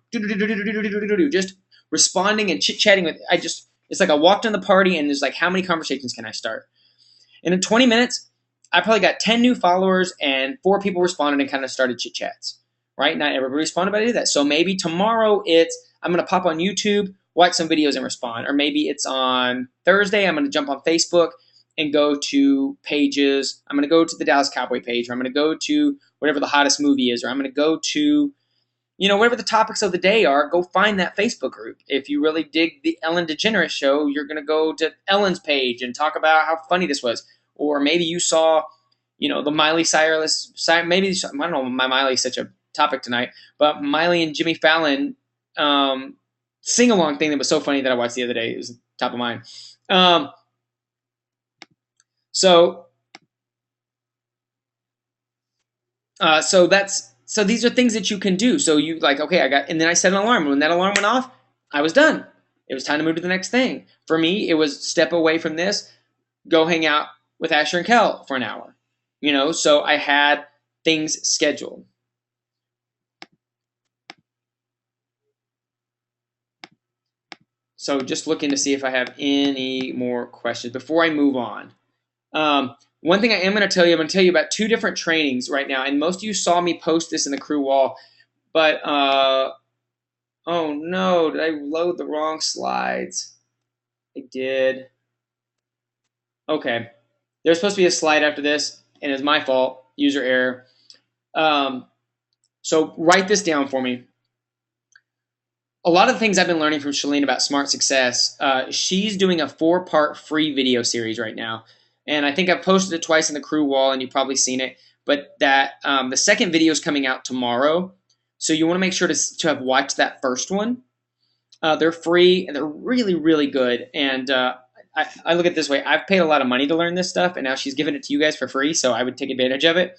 Just responding and chit-chatting with, it's like I walked in the party, and there's like, how many conversations can I start? And in 20 minutes, I probably got 10 new followers, and 4 people responded and kind of started chit-chats, right? Not everybody responded, but I did that. So maybe tomorrow I'm going to pop on YouTube, watch some videos and respond. Or maybe it's on Thursday, I'm going to jump on Facebook and go to pages. I'm going to go to the Dallas Cowboy page, or I'm going to go to whatever the hottest movie is, or I'm going to go to, whatever the topics of the day are, go find that Facebook group. If you really dig the Ellen DeGeneres show, you're going to go to Ellen's page and talk about how funny this was. Or maybe you saw, the Miley Cyrus, maybe, I don't know, my Miley's such a topic tonight, but Miley and Jimmy Fallon sing-along thing that was so funny that I watched the other day. It was top of mind. So these are things that you can do. So you like, okay, and then I set an alarm. When that alarm went off, I was done. It was time to move to the next thing. For me, it was step away from this, go hang out with Asher and Kel for an hour. So I had things scheduled. So just looking to see if I have any more questions before I move on. One thing I am going to tell you, I'm going to tell you about 2 different trainings right now, and most of you saw me post this in the crew wall, but oh no, did I load the wrong slides? I did. Okay, there's supposed to be a slide after this, and it's my fault, user error. So write this down for me. a lot of the things I've been learning from Chalene about smart success, she's doing a 4-part free video series right now. And I think I've posted it twice in the crew wall, and you've probably seen it. But that the second video is coming out tomorrow. So you want to make sure to have watched that first one. They're free, and they're really, really good. And I look at it this way. I've paid a lot of money to learn this stuff, and now she's giving it to you guys for free, so I would take advantage of it.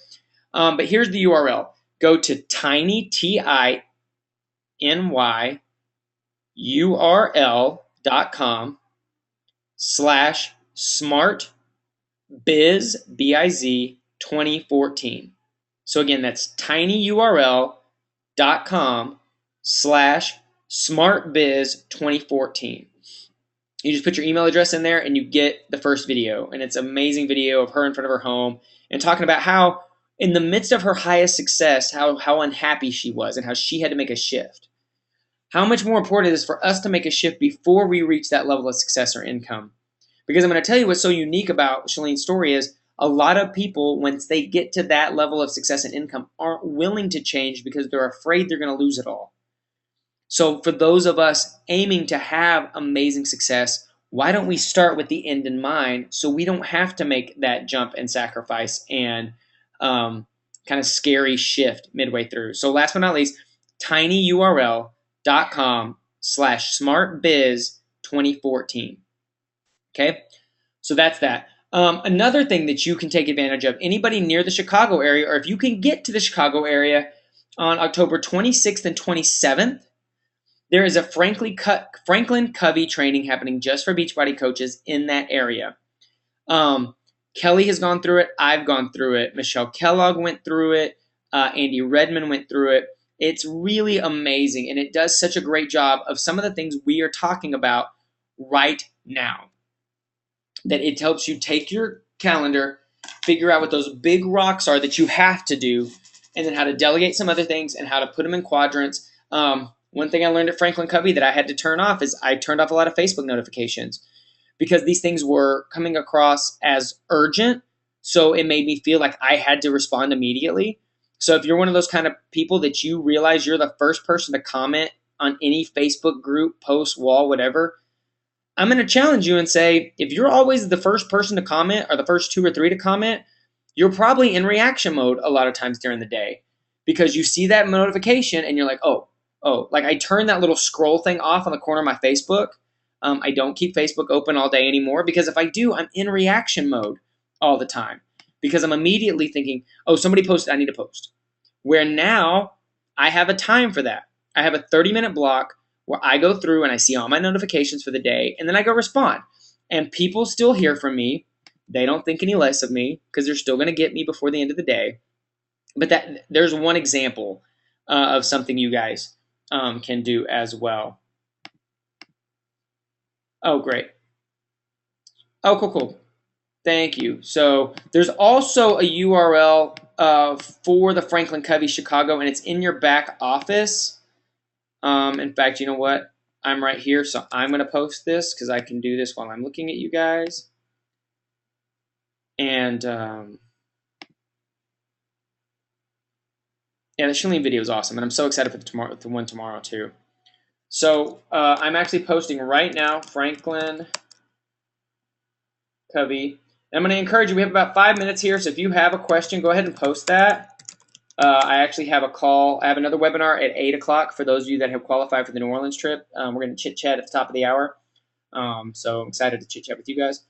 But here's the URL. Go to tinyurl.com/smartbiz, B-I-Z, 2014. So again, that's tinyurl.com/smartbiz 2014. You just put your email address in there and you get the first video. And it's an amazing video of her in front of her home and talking about how in the midst of her highest success, how unhappy she was and how she had to make a shift. How much more important it is for us to make a shift before we reach that level of success or income. Because I'm going to tell you what's so unique about Chalene's story is a lot of people, once they get to that level of success and income, aren't willing to change because they're afraid they're going to lose it all. So for those of us aiming to have amazing success, why don't we start with the end in mind so we don't have to make that jump and sacrifice and kind of scary shift midway through. So last but not least, tinyurl.com/smartbiz2014. Okay, so that's that. Another thing that you can take advantage of, anybody near the Chicago area, or if you can get to the Chicago area on October 26th and 27th, there is a Franklin Covey training happening just for Beachbody coaches in that area. Kelly has gone through it. I've gone through it. Michelle Kellogg went through it. Andy Redmond went through it. It's really amazing, and it does such a great job of some of the things we are talking about right now. That it helps you take your calendar, figure out what those big rocks are that you have to do, and then how to delegate some other things and how to put them in quadrants. One thing I learned at Franklin Covey that I had to turn off is I turned off a lot of Facebook notifications because these things were coming across as urgent. So it made me feel like I had to respond immediately. So if you're one of those kind of people that you realize you're the first person to comment on any Facebook group, post, wall, whatever, I'm going to challenge you and say, if you're always the first person to comment or the first 2 or 3 to comment, you're probably in reaction mode a lot of times during the day because you see that notification and you're like, oh, like I turned that little scroll thing off on the corner of my Facebook. I don't keep Facebook open all day anymore because if I do, I'm in reaction mode all the time because I'm immediately thinking, oh, somebody posted, I need to post. Where now I have a time for that. I have a 30-minute block where I go through and I see all my notifications for the day and then I go respond. And people still hear from me. They don't think any less of me because they're still going to get me before the end of the day. But there's one example of something you guys can do as well. Oh, great. Oh, cool. Thank you. So there's also a URL for the Franklin Covey Chicago, and it's in your back office. In fact, you know what? I'm right here, so I'm going to post this because I can do this while I'm looking at you guys. And yeah, the Chalene video is awesome, and I'm so excited for the one tomorrow too. So I'm actually posting right now, Franklin Covey. And I'm going to encourage you, we have about 5 minutes here, so if you have a question, go ahead and post that. I actually have a call. I have another webinar at 8 o'clock for those of you that have qualified for the New Orleans trip. We're going to chit-chat at the top of the hour. So I'm excited to chit-chat with you guys.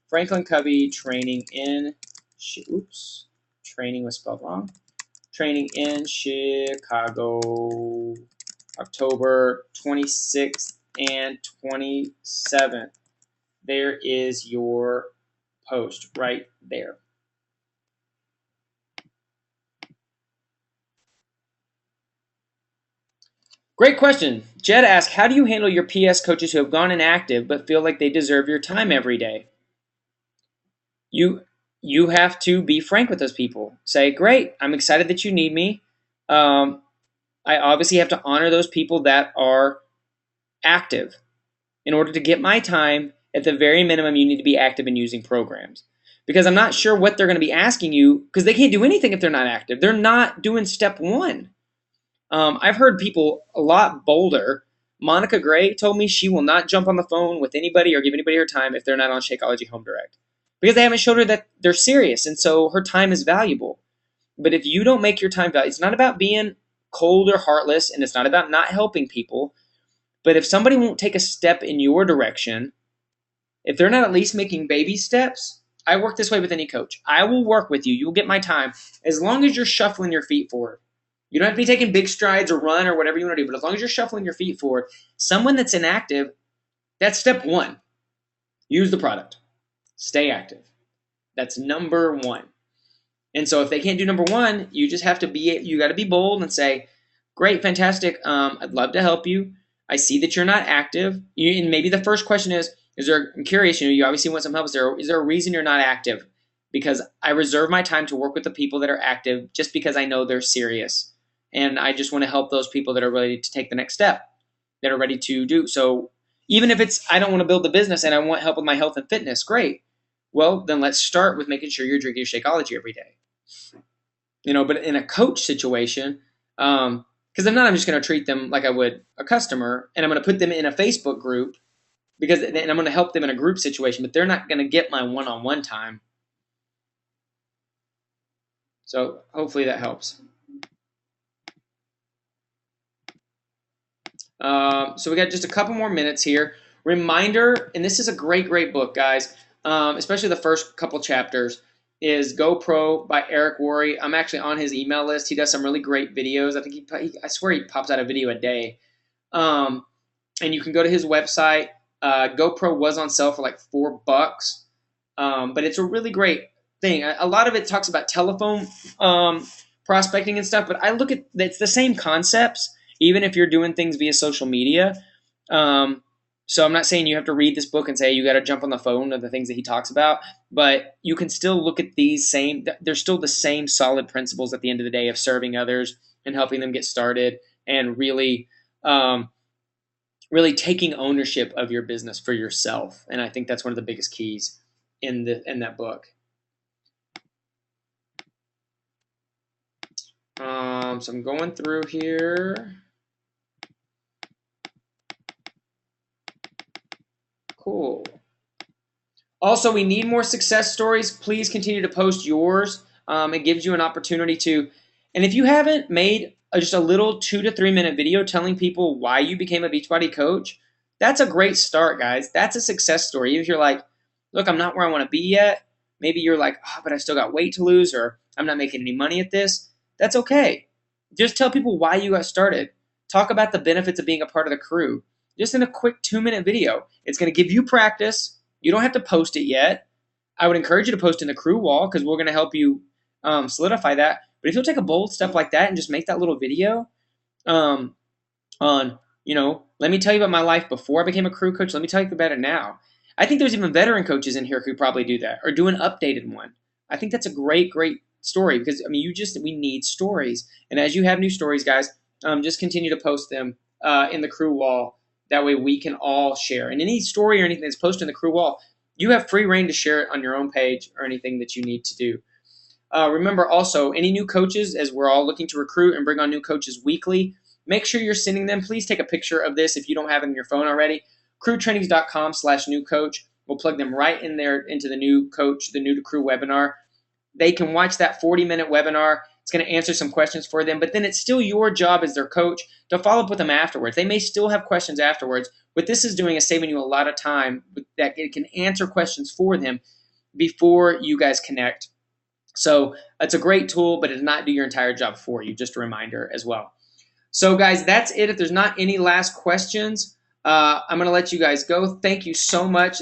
Franklin Covey training in, training was spelled wrong. Training in Chicago, October 26th and 27th. There is your post right there. Great question. Jed asked, how do you handle your PS coaches who have gone inactive but feel like they deserve your time every day? You have to be frank with those people. Say, great, I'm excited that you need me. I obviously have to honor those people that are active. In order to get my time, at the very minimum, you need to be active in using programs. Because I'm not sure what they're going to be asking you, because they can't do anything if they're not active. They're not doing step one. I've heard people a lot bolder Monica Gray told me she will not jump on the phone with anybody or give anybody her time if they're not on Shakeology Home Direct because they haven't showed her that they're serious, and so her time is valuable. But if you don't make your time valuable, it's not about being cold or heartless, and it's not about not helping people. But if somebody won't take a step in your direction, if they're not at least making baby steps, I work this way with any coach. I will work with you. You'll get my time as long as you're shuffling your feet forward. You don't have to be taking big strides or run or whatever you want to do, but as long as you're shuffling your feet forward, someone that's inactive, that's step one. Use the product. Stay active. That's number one. And so if they can't do number one, you just have to you got to be bold and say, great, fantastic. I'd love to help you. I see that you're not active. And maybe the first question is there, I'm curious, you obviously want some help. Is there a reason you're not active? Because I reserve my time to work with the people that are active just because I know they're serious. And I just want to help those people that are ready to take the next step, that are ready to do. So even if it's, I don't want to build the business and I want help with my health and fitness, great. Well, then let's start with making sure you're drinking your Shakeology every day. But in a coach situation, because I'm just going to treat them like I would a customer, and I'm going to put them in a Facebook group and I'm going to help them in a group situation, but they're not going to get my one-on-one time. So hopefully that helps. So we got just a couple more minutes here. Reminder, and this is a great I guys, especially the first couple chapters, is GoPro by Eric Worre. I'm actually on his email list. He does some really great videos. I think I swear he pops out a video a day. And you can go to his website. GoPro was on sale for like $4, but it's a really great thing. A lot of it talks about telephone prospecting and stuff, but I look at it's the same concepts, even if you're doing things via social media. So I'm not saying you have to read this book and say you got to jump on the phone or the things that he talks about, but you can still look at they're still the same solid principles at the end of the day of serving others and helping them get started and really, really taking ownership of your business for yourself. And I think that's one of the biggest keys in that book. So I'm going through here. Cool. Also, we need more success stories. Please continue to post yours. It gives you an opportunity to, and if you haven't made just a little 2 to 3 minute video telling people why you became a Beachbody coach, that's a great start, guys. That's a success story. If you're like, look, I'm not where I want to be yet. Maybe you're like, but I still got weight to lose, or I'm not making any money at this. That's okay. Just tell people why you got started. Talk about the benefits of being a part of the crew. Just in a quick 2-minute video. It's going to give you practice. You don't have to post it yet. I would encourage you to post in the crew wall because we're going to help you solidify that. But if you'll take a bold step like that and just make that little video on, let me tell you about my life before I became a crew coach. Let me tell you about it now. I think there's even veteran coaches in here who probably do that or do an updated one. I think that's a great, great story because, we need stories. And as you have new stories, guys, just continue to post them in the crew wall. That way we can all share. And any story or anything that's posted in the crew wall, you have free reign to share it on your own page or anything that you need to do. Remember also, any new coaches, as we're all looking to recruit and bring on new coaches weekly, make sure you're sending them. Please take a picture of this if you don't have it in your phone already. crewtrainings.com/new coach. We'll plug them right in there into the new coach, the new to crew webinar. They can watch that 40-minute webinar. It's going to answer some questions for them, but then it's still your job as their coach to follow up with them afterwards. They may still have questions afterwards. What this is doing is saving you a lot of time that it can answer questions for them before you guys connect. So it's a great tool, but it does not do your entire job for you. Just a reminder as well. So guys, that's it. If there's not any last questions, I'm going to let you guys go. Thank you so much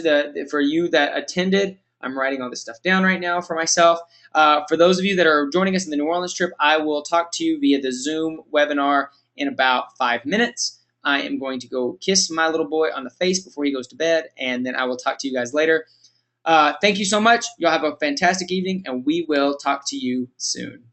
for you that attended. I'm writing all this stuff down right now for myself. For those of you that are joining us in the New Orleans trip, I will talk to you via the Zoom webinar in about 5 minutes. I am going to go kiss my little boy on the face before he goes to bed, and then I will talk to you guys later. Thank you so much. Y'all have a fantastic evening, and we will talk to you soon.